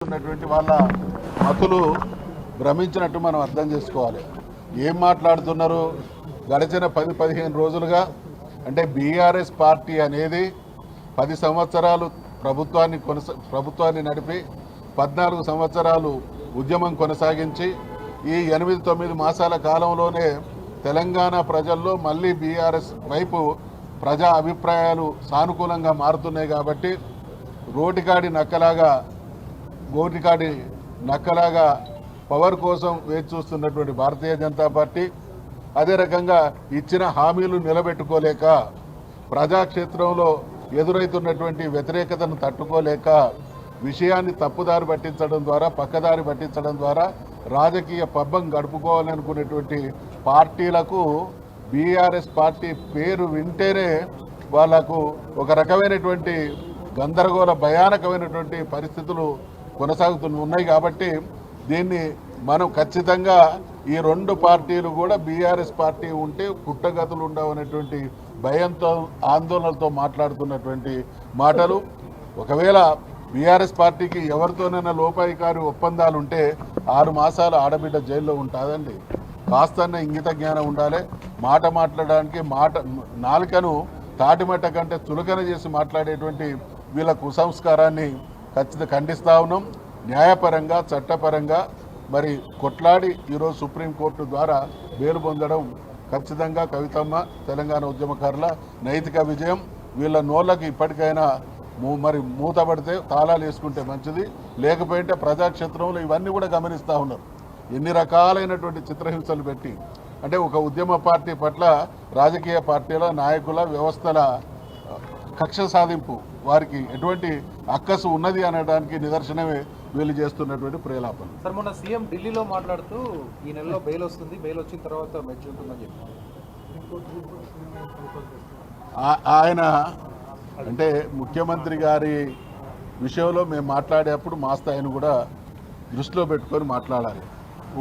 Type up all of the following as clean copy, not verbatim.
మాట్లాడుతున్నటువంటి వాళ్ళ మతులు భ్రమించినట్టు మనం అర్థం చేసుకోవాలి. ఏం మాట్లాడుతున్నారు? గడిచిన 10-15 రోజులుగా అంటే బీఆర్ఎస్ పార్టీ అనేది 10 సంవత్సరాలు ప్రభుత్వాన్ని నడిపి 14 సంవత్సరాలు ఉద్యమం కొనసాగించి ఈ 8-9 మాసాల కాలంలోనే తెలంగాణ ప్రజల్లో మళ్ళీ బీఆర్ఎస్ వైపు ప్రజా అభిప్రాయాలు సానుకూలంగా మారుతున్నాయి. కాబట్టి గోటికాడి నక్కలాగా పవర్ కోసం వేచి చూస్తున్నటువంటి భారతీయ జనతా పార్టీ అదే రకంగా ఇచ్చిన హామీలు నిలబెట్టుకోలేక ప్రజాక్షేత్రంలో ఎదురవుతున్నటువంటి వ్యతిరేకతను తట్టుకోలేక విషయాన్ని తప్పుదారి పట్టించడం ద్వారా పక్కదారి పట్టించడం ద్వారా రాజకీయ పబ్బం గడుపుకోవాలనుకునేటువంటి పార్టీలకు బీఆర్ఎస్ పార్టీ పేరు వింటేనే వాళ్లకు ఒక రకమైనటువంటి గందరగోళ భయానకమైనటువంటి పరిస్థితులు ఉన్నాయి. కాబట్టి దీన్ని మనం ఖచ్చితంగా ఈ 2 పార్టీలు కూడా బీఆర్ఎస్ పార్టీ ఉంటే పుట్టగతులు ఉండవనేటువంటి భయంతో ఆందోళనలతో మాట్లాడుతున్నటువంటి మాటలు. ఒకవేళ బీఆర్ఎస్ పార్టీకి ఎవరితోనైనా లోపాయికారి ఒప్పందాలు ఉంటే 6 మాసాలు ఆడబిడ్డ జైల్లో ఉంటుందండి. కాస్తన్న ఇంగిత జ్ఞానం ఉండాలి. మాట్లాడడానికి నాలుకను తాటిమట్ట కంటే చులకన చేసి మాట్లాడేటువంటి వీళ్ళ కుసంస్కారాన్ని ఖచ్చితంగా ఖండిస్తూ ఉన్నాం. న్యాయపరంగా చట్టపరంగా మరి కొట్లాడి ఈరోజు సుప్రీంకోర్టు ద్వారా బెయిల్ పొందడం ఖచ్చితంగా కవితమ్మ తెలంగాణ ఉద్యమకారుల నైతిక విజయం. వీళ్ళ నోళ్ళకి ఇప్పటికైనా మరి మూతపడితే తాళాలు వేసుకుంటే మంచిది. లేకపోతే ప్రజాక్షేత్రంలో ఇవన్నీ కూడా గమనిస్తూ ఉన్నారు. ఎన్ని రకాలైనటువంటి చిత్రహింసలు పెట్టి అంటే ఒక ఉద్యమ పార్టీ పట్ల రాజకీయ పార్టీల నాయకుల వ్యవస్థల కక్ష సాధింపు వారికి ఎటువంటి అక్కసు ఉన్నది అనడానికి నిదర్శనమే వీళ్ళు చేస్తున్నటువంటి ప్రేలాపన. సార్ మొన్న సీఎం ఢిల్లీలో మాట్లాడుతూ ఈ నెలలో బెయిల్ వస్తుంది, బెయిల్ వచ్చిన తర్వాత మెచ్యూర్ ఉంటుందని చెప్పారు. ఆయన అంటే ముఖ్యమంత్రి గారి విషయంలో మేము మాట్లాడేప్పుడు మా స్థాయిని కూడా దృష్టిలో పెట్టుకొని మాట్లాడాలి.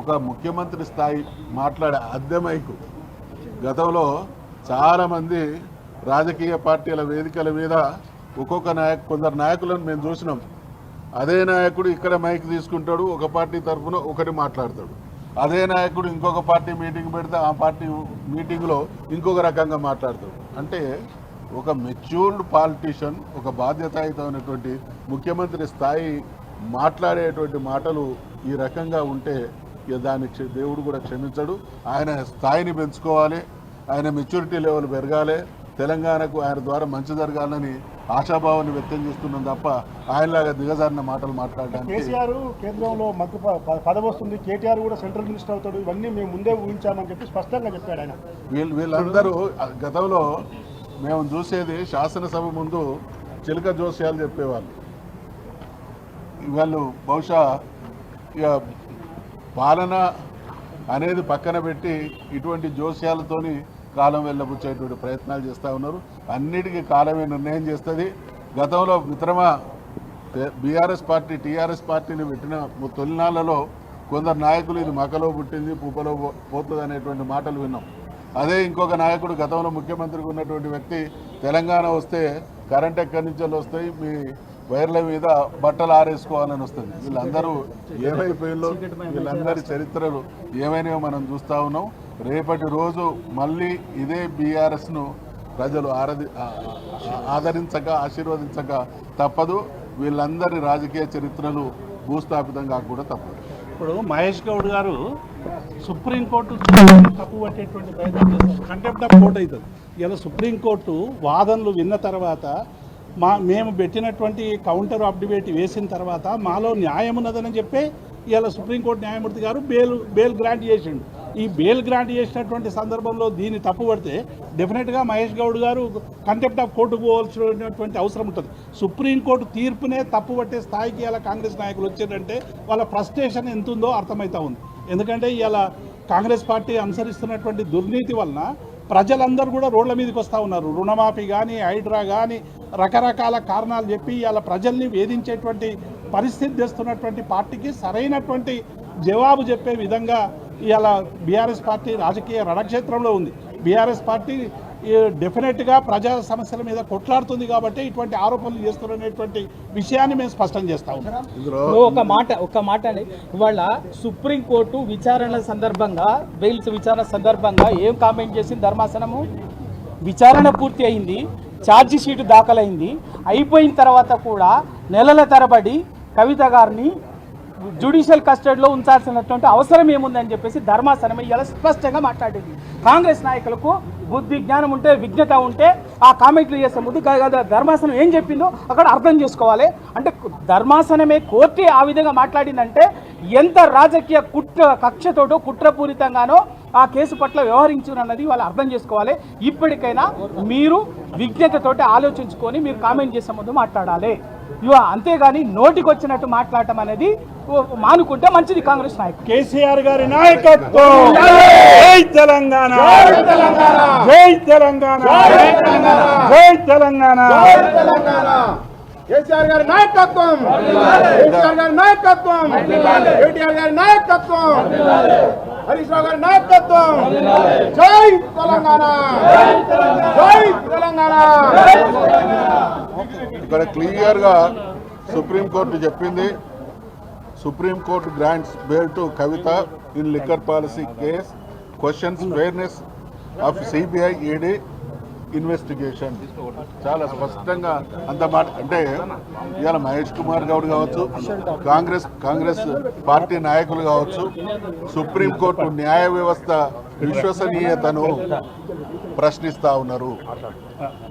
ఒక ముఖ్యమంత్రి స్థాయి మాట్లాడే అద్దెమైకు గతంలో చాలామంది రాజకీయ పార్టీల వేదికల మీద కొందరు నాయకులను మేము చూసినాం. అదే నాయకుడు ఇక్కడ మైక్ తీసుకుంటాడు, ఒక పార్టీ తరఫున ఒకటి మాట్లాడతాడు. అదే నాయకుడు ఇంకొక పార్టీ మీటింగ్ పెడితే ఆ పార్టీ మీటింగ్లో ఇంకొక రకంగా మాట్లాడతాడు. అంటే ఒక మెచ్యూర్డ్ పాలిటీషియన్, ఒక బాధ్యతాయుతమైనటువంటి ముఖ్యమంత్రి స్థాయి మాట్లాడేటువంటి మాటలు ఈ రకంగా ఉంటే దాన్ని దేవుడు కూడా క్షమించడు. ఆయన స్థాయిని పెంచుకోవాలి, ఆయన మెచ్యూరిటీ లెవెల్ పెరగాలి, తెలంగాణకు ఆయన ద్వారా మంచి జరగాలని ఆశాభావాన్ని వ్యక్తం చేస్తున్నాం తప్ప ఆయనలాగా దిగజారిన మాటలు మాట్లాడడానికి. కేసీఆర్ కేంద్రంలో మంత్రి పదవి వస్తుంది, కేటీఆర్ కూడా సెంట్రల్ మినిస్టర్ అవుతాడు, ఇవన్నీ మేము ముందే ఊహించామని చెప్పి స్పష్టంగా చెప్పాడు ఆయన. వీళ్ళందరూ గతంలో మేము చూసేది శాసనసభ ముందు చిలక జోస్యాలు చెప్పేవాళ్ళు. వాళ్ళు బహుశా ఇక పాలన అనేది పక్కన పెట్టి ఇటువంటి జోస్యాలతోని కాలం వెళ్ళబుచ్చేటువంటి ప్రయత్నాలు చేస్తూ ఉన్నారు. అన్నిటికీ కాలమే నిర్ణయం చేస్తుంది. గతంలో మిత్రమా బీఆర్ఎస్ పార్టీ టీఆర్ఎస్ పార్టీని పెట్టిన తొలినాళ్లలో కొందరు నాయకులు ఇది మకలో పుట్టింది పూపలో పోతుంది అనేటువంటి మాటలు విన్నాం. అదే ఇంకొక నాయకుడు గతంలో ముఖ్యమంత్రిగా ఉన్నటువంటి వ్యక్తి తెలంగాణ వస్తే కరెంట్ ఎక్కడి నుంచి వస్తాయి, మీ వైర్ల మీద బట్టలు ఆరేసుకోవాలని వస్తుంది. వీళ్ళందరూ ఏమైపోయిందో వీళ్ళందరి చరిత్రలు ఏమైనా మనం చూస్తూ ఉన్నాం. రేపటి రోజు మళ్ళీ ఇదే బీఆర్ఎస్ను ప్రజలు ఆశీర్వదించక తప్పదు. వీళ్ళందరి రాజకీయ చరిత్రలు భూస్థాపితంగా కూడా తప్పదు. ఇప్పుడు మహేష్ గౌడ్ గారు సుప్రీంకోర్టు తప్పు పట్టేటువంటి ప్రయత్నం చేస్తారు, కంటెంప్ట్ ఆఫ్ కోర్ట్ అవుతుంది. ఇలా సుప్రీంకోర్టు వాదనలు విన్న తర్వాత మేము పెట్టినటువంటి కౌంటర్ ఆఫ్ డిబేట్ వేసిన తర్వాత మాలో న్యాయం ఉన్నదని చెప్పి ఇలా సుప్రీంకోర్టు న్యాయమూర్తి గారు బెయిల్ గ్రాంట్ చేసిండు. ఈ బెయిల్ గ్రాంట్ చేసినటువంటి సందర్భంలో దీన్ని తప్పుపడితే డెఫినెట్గా మహేష్ గౌడ్ గారు కంటెంప్ట్ ఆఫ్ కోర్టుకు పోవాల్సినటువంటి అవసరం ఉంటుంది. సుప్రీంకోర్టు తీర్పునే తప్పుపట్టే స్థాయికి ఇలా కాంగ్రెస్ నాయకులు వచ్చారంటే వాళ్ళ ఫ్రస్ట్రేషన్ ఎంత ఉందో అర్థమవుతా ఉంది. ఎందుకంటే ఇలా కాంగ్రెస్ పార్టీ అనుసరిస్తున్నటువంటి దుర్నీతి వలన ప్రజలందరూ కూడా రోడ్ల మీదకి వస్తూ ఉన్నారు. రుణమాఫీ కానీ హైడ్రా కానీ రకరకాల కారణాలు చెప్పి ఇలా ప్రజల్ని వేధించేటువంటి పరిస్థితి తెస్తున్నటువంటి పార్టీకి సరైనటువంటి జవాబు చెప్పే విధంగా ఇవాళ బీఆర్ఎస్ పార్టీ రాజకీయ రణక్షేత్రంలో ఉంది. బీఆర్ఎస్ పార్టీ డెఫినెట్గా ప్రజా సమస్యల మీద కొట్లాడుతుంది కాబట్టి ఇటువంటి ఆరోపణలు చేస్తున్నటువంటి విషయాన్ని మేము స్పష్టం చేస్తా ఉన్నాం. ఒక మాట అండి, ఇవాళ సుప్రీంకోర్టు విచారణ సందర్భంగా బెయిల్స్ విచారణ సందర్భంగా ఏం కామెంట్ చేసింది ధర్మాసనము? విచారణ పూర్తి అయింది, ఛార్జీ షీట్ దాఖలైంది, అయిపోయిన తర్వాత కూడా నెలల తరబడి కవిత గారిని జ్యుడిషియల్ కస్టడీలో ఉంచాల్సినటువంటి అవసరం ఏముందని చెప్పేసి ధర్మాసనం ఇలా స్పష్టంగా మాట్లాడింది. కాంగ్రెస్ నాయకులకు బుద్ధి జ్ఞానం ఉంటే, విజ్ఞత ఉంటే ఆ కామెంట్లు చేసే ముందు ధర్మాసనం ఏం చెప్పిందో అక్కడ అర్థం చేసుకోవాలి. అంటే ధర్మాసనమే కోర్టు ఆ విధంగా మాట్లాడిందంటే ఎంత రాజకీయ కక్షతోటో కుట్రపూరితంగానో ఆ కేసు పట్ల వ్యవహరించునన్నది వాళ్ళు అర్థం చేసుకోవాలి. ఇప్పటికైనా మీరు విజ్ఞతతోటి ఆలోచించుకొని మీరు కామెంట్ చేసే ముందు మాట్లాడాలి. అంతేగాని నోటికి వచ్చినట్టు మాట్లాడటం అనేది మానుకుంటే మంచిది. కాంగ్రెస్ నాయకులు కేసీఆర్ గారి నాయకత్వం, జై తెలంగాణ, జై తెలంగాణ, జై తెలంగాణ. కేసీఆర్ గారి నాయకత్వం, కేసీఆర్ గారి నాయకత్వం, కేటీఆర్ గారి నాయకత్వం, హరీష్ రావు గారి నాయకత్వం. జై తెలంగాణ, జై తెలంగాణ. ఇక్కడ క్లియర్గా సుప్రీంకోర్టు చెప్పింది, supreme court grants bail to Kavitha in liquor policy case, questions fairness of CBI ED investigation. చాలా స్పష్టంగా అంత మాట. అంటే ఇవాళ మహేష్ కుమార్ గౌడ్ కావచ్చు, కాంగ్రెస్ పార్టీ నాయకులు కావచ్చు, సుప్రీంకోర్టు న్యాయ వ్యవస్థ విశ్వసనీయతను ప్రశ్నిస్తూ ఉన్నారు.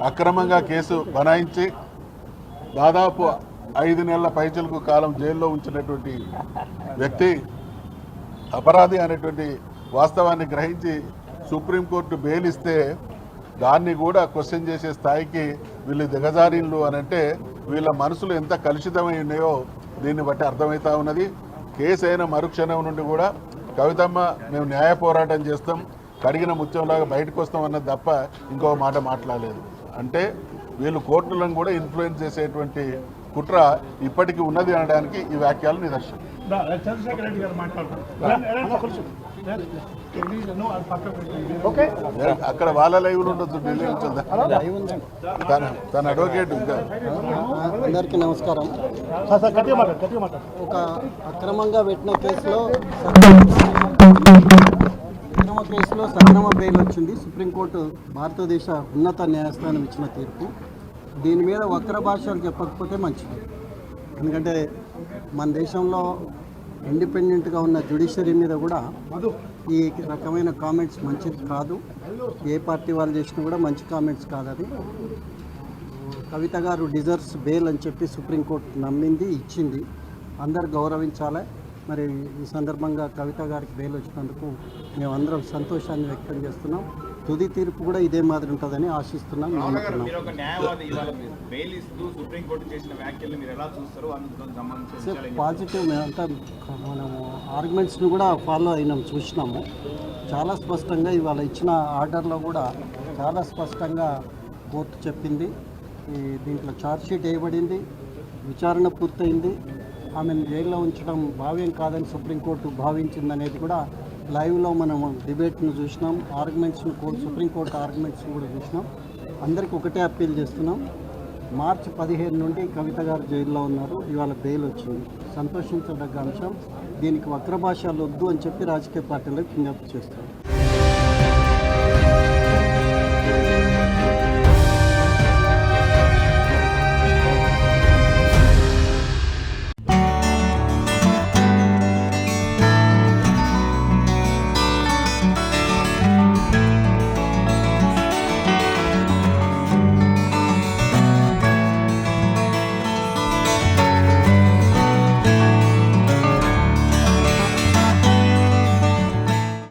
అక్రమంగా కేసు బనాయించి దాదాపు 5 నెలల పైచలకు కాలం జైల్లో ఉంచినటువంటి వ్యక్తి అపరాధి అనేటువంటి వాస్తవాన్ని గ్రహించి సుప్రీంకోర్టు బెయిల్ ఇస్తే దాన్ని కూడా క్వశ్చన్ చేసే స్థాయికి వీళ్ళు దిగజారిన్లు అని అంటే వీళ్ళ మనసులు ఎంత కలుషితమై ఉన్నాయో దీన్ని బట్టి అర్థమవుతా ఉన్నది. కేసు అయిన మరుక్షణం నుండి కూడా కవితమ్మ మేము న్యాయ పోరాటం చేస్తాం, కడిగిన ముత్యంలాగా బయటకు వస్తాం అన్నది తప్ప ఇంకో మాట మాట్లాడలేదు. అంటే వీళ్ళు కోర్టులను కూడా ఇన్ఫ్లుయెన్స్ చేసేటువంటి కుట్ర ఇప్పటికీ ఉన్నది అనడానికి ఈ వ్యాఖ్యలు నిదర్శనం. చంద్రశేఖర్ రెడ్డి గారు మాట్లాడతారు. అక్కడ వాళ్ళ లైవ్లు ఉండొచ్చు, ఢిల్లీ నుంచి తన అడ్వకేట్. ఇంకా అందరికీ నమస్కారం. ఒక అక్రమంగా పెట్టిన కేసులో సక్రమ బెయిల్ వచ్చింది. సుప్రీంకోర్టు భారతదేశ ఉన్నత న్యాయస్థానం ఇచ్చిన తీర్పు. దీని మీద వక్ర భాషలు చెప్పకపోతే మంచిది. ఎందుకంటే మన దేశంలో ఇండిపెండెంట్గా ఉన్న జ్యుడిషియరీ మీద కూడా ఈ రకమైన కామెంట్స్ మంచిది కాదు. ఏ పార్టీ వాళ్ళు చేసినా కూడా మంచి కామెంట్స్ కాదు. అది కవిత గారు డిజర్వ్స్ బెయిల్ అని చెప్పి సుప్రీంకోర్టు నమ్మింది, ఇచ్చింది. అందరు గౌరవించాలి. మరి ఈ సందర్భంగా కవిత గారికి బెయిల్ వచ్చినందుకు మేమందరం సంతోషాన్ని వ్యక్తం చేస్తున్నాం. తుది తీర్పు కూడా ఇదే మాదిరి ఉంటుందని ఆశిస్తున్నాం, నమ్ముతున్నాం. పాజిటివ్ మేమంతా మనము ఆర్గ్యుమెంట్స్ని కూడా ఫాలో అయినాం, చూసినాము. చాలా స్పష్టంగా ఇవాళ ఇచ్చిన ఆర్డర్లో కూడా చాలా స్పష్టంగా కోర్టు చెప్పింది. దీంట్లో ఛార్జ్షీట్ వేయబడింది, విచారణ పూర్తయింది. ఆమెను జైల్లో ఉంచడం భావ్యం కాదని సుప్రీంకోర్టు భావించిందనేది కూడా లైవ్లో మనము డిబేట్ను చూసినాం. సుప్రీంకోర్టు ఆర్గ్యుమెంట్స్ని కూడా చూసినాం. అందరికీ ఒకటే అప్పీల్ చేస్తున్నాం. మార్చి 15 నుండి కవిత గారు జైల్లో ఉన్నారు. ఇవాళ బెయిల్ వచ్చింది, సంతోషించదగ్గ అంశం. దీనికి వక్ర భాషలు వద్దు అని చెప్పి రాజకీయ పార్టీలకు విజ్ఞప్తి చేస్తున్నాం.